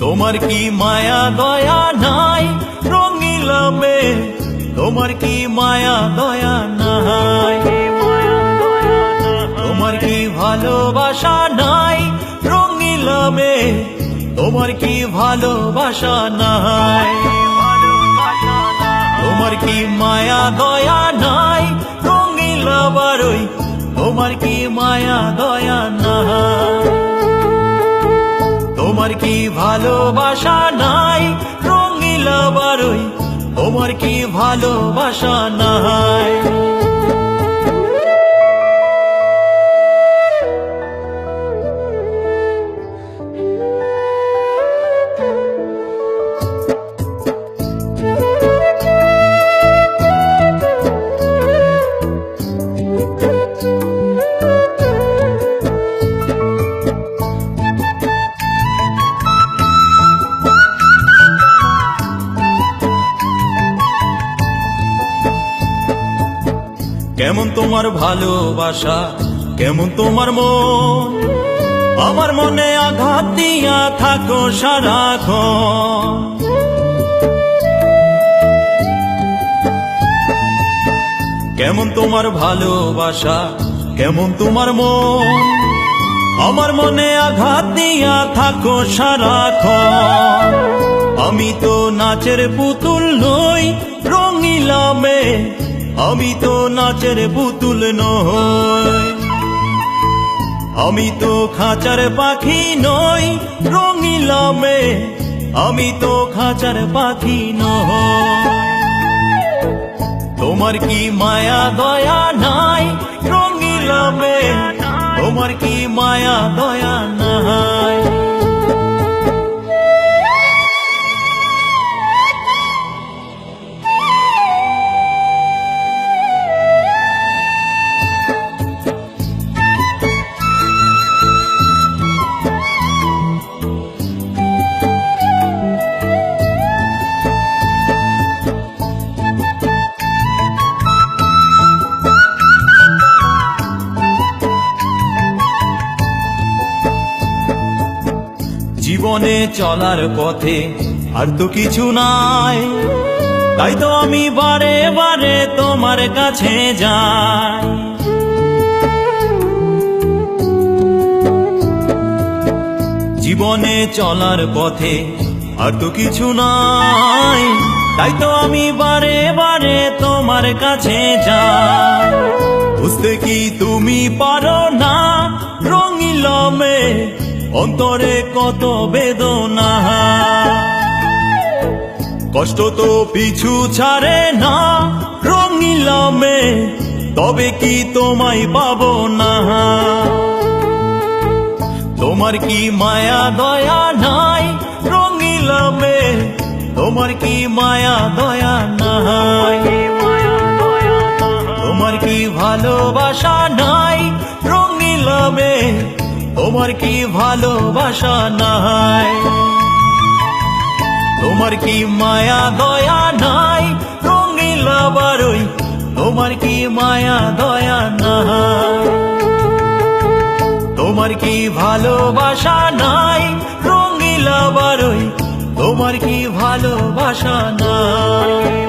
তোমার কি মায়া দয়া নাই রঙিলা মেয়ে, তোমার কি মায়া দয়া নাই? তোমার কি ভালোবাসা নাই রঙিলা মেয়ে, তোমার কি ভালোবাসা নাই? তোমার কি মায়া দয়া নাই রঙিলা বারই, তোমার কি মায়া দয়া নাই? তোমার কি ভালোবাসা নাই রঙিলা বারই, তোমার কি ভালোবাসা নাই? কেমন তোমার ভালোবাসা, কেমন তোমার মন, আমার মনে আঘাত দিয়া থাকো সারাক্ষণ। কেমন তোমার ভালোবাসা, কেমন তোমার মন, আমার মনে আঘাত দিয়া থাকো সারাক্ষণ। আমি তো নাচের পুতুল নই রঙিলা মেয়ে, আমি তো নাচের পুতুল নই। আমি তো খাঁচার পাখি নই রঙিলা মেয়ে, আমি তো খাঁচার পাখি নই। তোমার কি মায়া দয়া নাই রঙিলা মেয়ে, তোমার কি মায়া দয়া নাই? জীবনে চলার পথে আর তো কিছু নাই, তাই তো আমি বারে বারে তোমার কাছে যাই। জীবনে চলার পথে আর তো কিছু নাই, তাই তো আমি বারে বারে তোমার কাছে যাই। বুঝতে কি তুমি পারো না রঙিলা মেয়ে, অন্তরে কত বেদনা, কষ্ট তো পিছু ছাড়ে না রঙিলা মেয়ে, তবে কি তোমায় পাবো না? তোমার কি মায়া দয়া নাই রঙিলা মেয়ে, তোমার কি মায়া দয়া নাই? তোমার কি ভালোবাসা নাই রঙিলা মেয়ে, তোমার কি ভালোবাসা নাই? তোমার কি মায়া দয়া নাই রঙিলা বারই, তোমার কি মায়া দয়া নাই? তোমার কি ভালোবাসা নাই রঙিলা বারই, তোমার কি ভালোবাসা নাই?